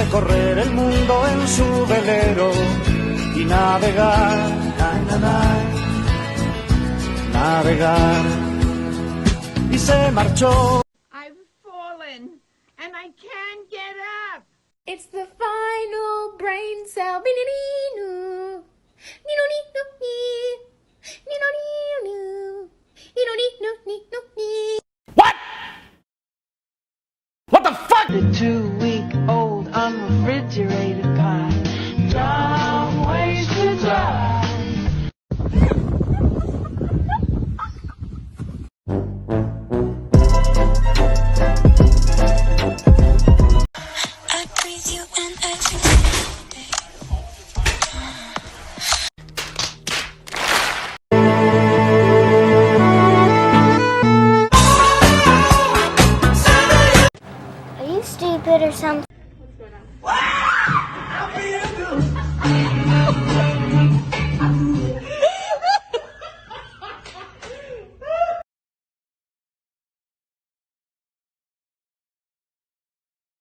recorrer el mundo en su velero y navegar, navegar. Y se marchó. I've fallen and I can't get up. It's the final brain cell. What? What the fuck? The 2-week-old unrefrigerated pie. Dumb ways to die. I breathe you and I think Are you stupid or something? What's going on?